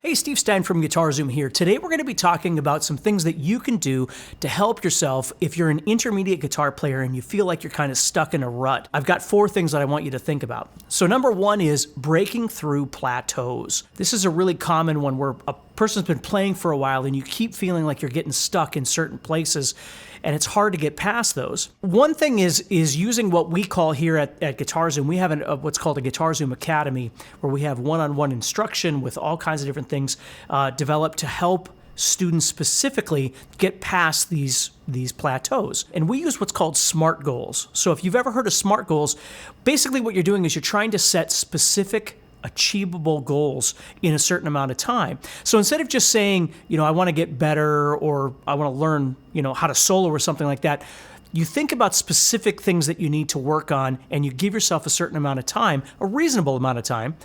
Hey, Steve Stine from Guitar Zoom here. Today we're going to be talking about some things that you can do to help yourself if you're an intermediate guitar player and you feel like you're kind of stuck in a rut. I've got 4 things that I want you to think about. So number 1 is breaking through plateaus. This is a really common one where a person's been playing for a while and you keep feeling like you're getting stuck in certain places and it's hard to get past those. One thing is using what we call here at Guitar Zoom. We have what's called a Guitar Zoom Academy, where we have one-on-one instruction with all kinds of different things developed to help students specifically get past these plateaus. And we use what's called SMART goals. So if you've ever heard of SMART goals, basically what you're doing is you're trying to set specific achievable goals in a certain amount of time. So instead of just saying, I want to get better or I want to learn, how to solo or something like that, you think about specific things that you need to work on and you give yourself a certain amount of time, a reasonable amount of time,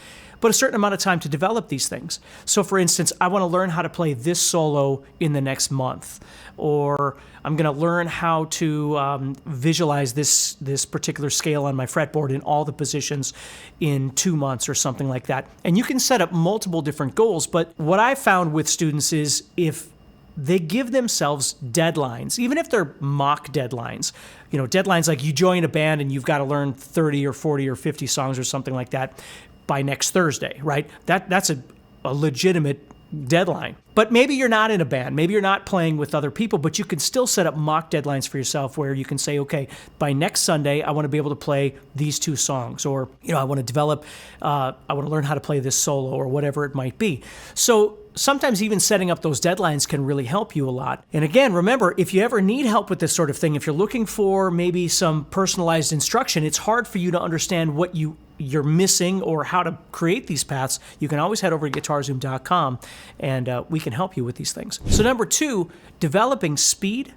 but a certain amount of time to develop these things. So for instance, I want to learn how to play this solo in the next month, or I'm going to learn how to visualize this particular scale on my fretboard in all the positions in 2 months or something like that. And you can set up multiple different goals, but what I found with students is if they give themselves deadlines, even if they're mock deadlines, deadlines like you join a band and you've got to learn 30 or 40 or 50 songs or something like that by next Thursday, right? That's a legitimate deadline. But maybe you're not in a band, maybe you're not playing with other people, but you can still set up mock deadlines for yourself where you can say, okay, by next Sunday, I want to be able to play these 2 songs, or, I want to develop, I want to learn how to play this solo or whatever it might be. So sometimes even setting up those deadlines can really help you a lot. And again, remember, if you ever need help with this sort of thing, if you're looking for maybe some personalized instruction, it's hard for you to understand what you're missing or how to create these paths, you can always head over to guitar-zoom.com and we can help you with these things. So number 2, developing speed,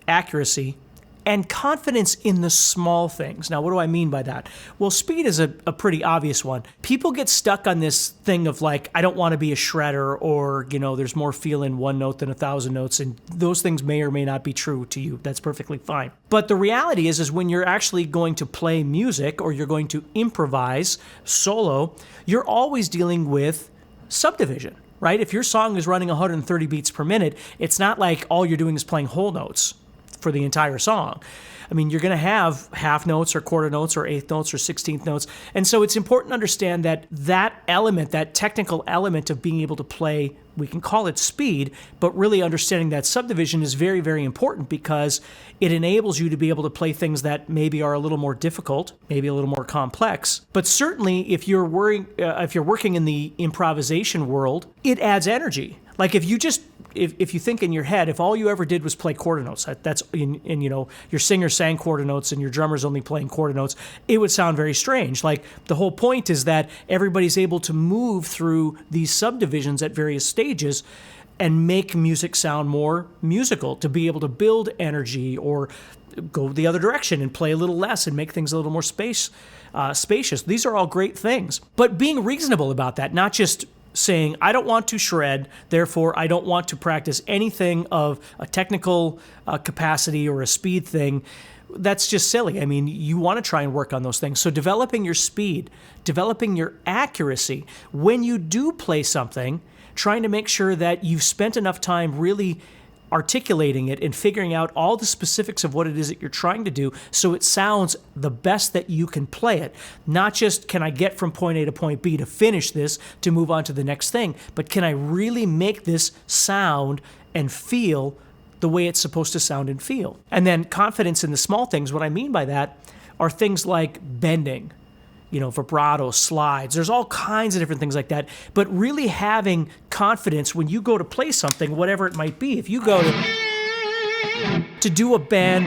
accuracy, and confidence in the small things. Now, what do I mean by that? Well, speed is a pretty obvious one. People get stuck on this thing of like, I don't want to be a shredder, or, there's more feel in one note than 1,000 notes, and those things may or may not be true to you. That's perfectly fine. But the reality is when you're actually going to play music or you're going to improvise solo, you're always dealing with subdivision, right? If your song is running 130 beats per minute, it's not like all you're doing is playing whole notes for the entire song. I mean, you're going to have half notes or quarter notes or eighth notes or 16th notes. And so it's important to understand that element, that technical element of being able to play, we can call it speed, but really understanding that subdivision is very, very important because it enables you to be able to play things that maybe are a little more difficult, maybe a little more complex. But certainly if you're working in the improvisation world, it adds energy. Like if you think in your head, if all you ever did was play quarter notes, and your singer sang quarter notes and your drummer's only playing quarter notes, it would sound very strange. Like the whole point is that everybody's able to move through these subdivisions at various stages and make music sound more musical, to be able to build energy or go the other direction and play a little less and make things a little more spacious. These are all great things. But being reasonable about that, not just saying, I don't want to shred, therefore I don't want to practice anything of a technical capacity or a speed thing. That's just silly. I mean, you want to try and work on those things. So developing your speed, developing your accuracy, when you do play something, trying to make sure that you've spent enough time really articulating it and figuring out all the specifics of what it is that you're trying to do so it sounds the best that you can play it. Not just can I get from point A to point B to finish this to move on to the next thing, but can I really make this sound and feel the way it's supposed to sound and feel? And then confidence in the small things. What I mean by that are things like bending, vibrato, slides. There's all kinds of different things like that. But really having confidence when you go to play something, whatever it might be. If you go to do a bend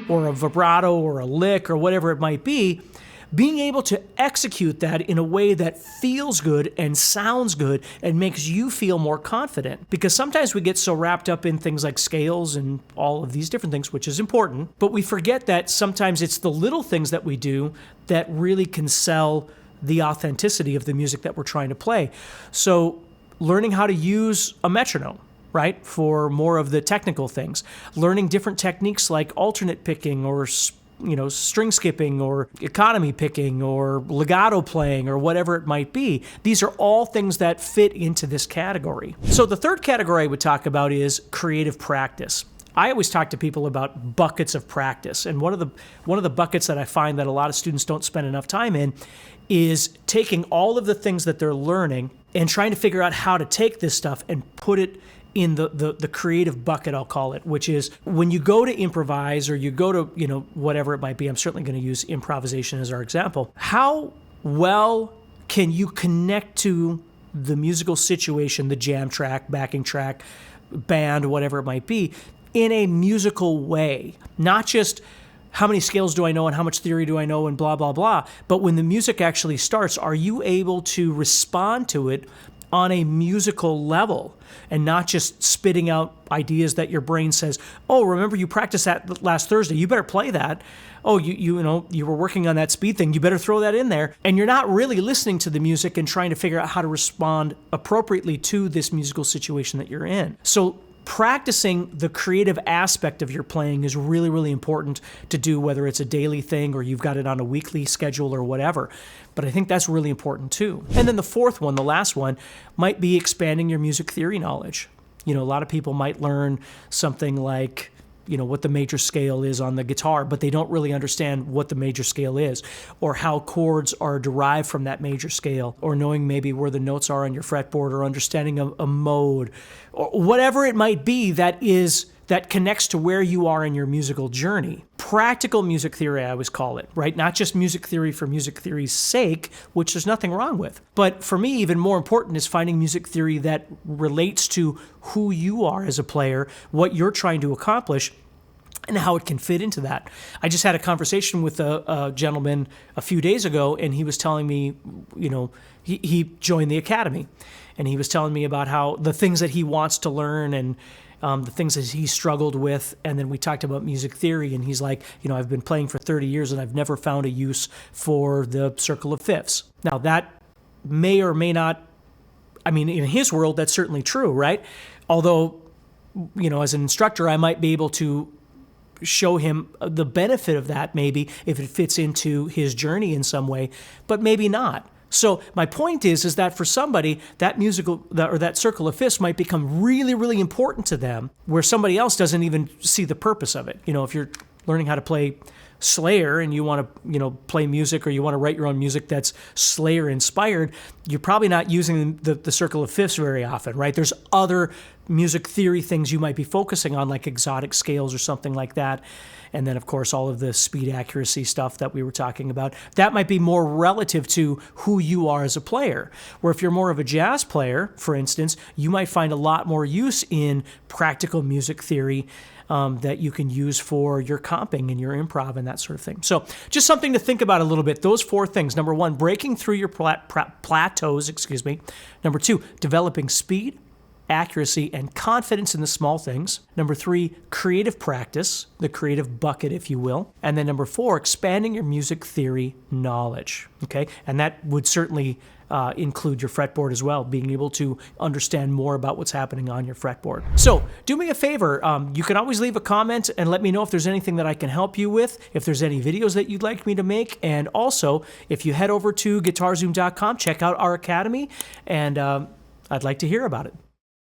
or a vibrato or a lick or whatever it might be, being able to execute that in a way that feels good and sounds good and makes you feel more confident. Because sometimes we get so wrapped up in things like scales and all of these different things, which is important, but we forget that sometimes it's the little things that we do that really can sell the authenticity of the music that we're trying to play. So learning how to use a metronome, right, for more of the technical things. Learning different techniques like alternate picking or string skipping or economy picking or legato playing or whatever it might be. These are all things that fit into this category. So the third category I would talk about is creative practice. I always talk to people about buckets of practice, and one of the buckets that I find that a lot of students don't spend enough time in is taking all of the things that they're learning and trying to figure out how to take this stuff and put it in the creative bucket, I'll call it, which is when you go to improvise or you go to, whatever it might be. I'm certainly going to use improvisation as our example. How well can you connect to the musical situation, the jam track, backing track, band, whatever it might be, in a musical way? Not just how many scales do I know and how much theory do I know and blah, blah, blah. But when the music actually starts, are you able to respond to it on a musical level and not just spitting out ideas that your brain says, oh, remember you practiced that last Thursday, you better play that. Oh, you were working on that speed thing, you better throw that in there. And you're not really listening to the music and trying to figure out how to respond appropriately to this musical situation that you're in. So practicing the creative aspect of your playing is really, really important to do, whether it's a daily thing or you've got it on a weekly schedule or whatever. But I think that's really important too. And then the fourth one, the last one, might be expanding your music theory knowledge. A lot of people might learn something like, what the major scale is on the guitar, but they don't really understand what the major scale is or how chords are derived from that major scale, or knowing maybe where the notes are on your fretboard, or understanding a mode, or whatever it might be that connects to where you are in your musical journey. Practical music theory, I always call it, right? Not just music theory for music theory's sake, which there's nothing wrong with. But for me, even more important is finding music theory that relates to who you are as a player, what you're trying to accomplish, and how it can fit into that. I just had a conversation with a gentleman a few days ago, and he was telling me, he joined the academy, and he was telling me about how the things that he wants to learn and the things that he struggled with. And then we talked about music theory, and he's like, I've been playing for 30 years and I've never found a use for the circle of fifths. Now that may or may not, in his world, that's certainly true, right? Although, as an instructor, I might be able to show him the benefit of that, maybe if it fits into his journey in some way, but maybe not. So my point is that for somebody, that circle of fifths might become really, really important to them, where somebody else doesn't even see the purpose of it. If you're learning how to play Slayer and you want to, play music, or you want to write your own music that's Slayer inspired, you're probably not using the circle of fifths very often, right? There's other music theory things you might be focusing on, like exotic scales or something like that. And then, of course, all of the speed accuracy stuff that we were talking about. That might be more relative to who you are as a player. Where if you're more of a jazz player, for instance, you might find a lot more use in practical music theory that you can use for your comping and your improv and that sort of thing. So just something to think about a little bit. Those four things. Number one, breaking through your plateaus. Number two, developing speed, accuracy, and confidence in the small things. Number three, creative practice, the creative bucket, if you will. And then number four, expanding your music theory knowledge. Okay, and that would certainly include your fretboard as well, being able to understand more about what's happening on your fretboard. So do me a favor, you can always leave a comment and let me know if there's anything that I can help you with, if there's any videos that you'd like me to make, and also if you head over to guitarzoom.com, check out our academy, and I'd like to hear about it.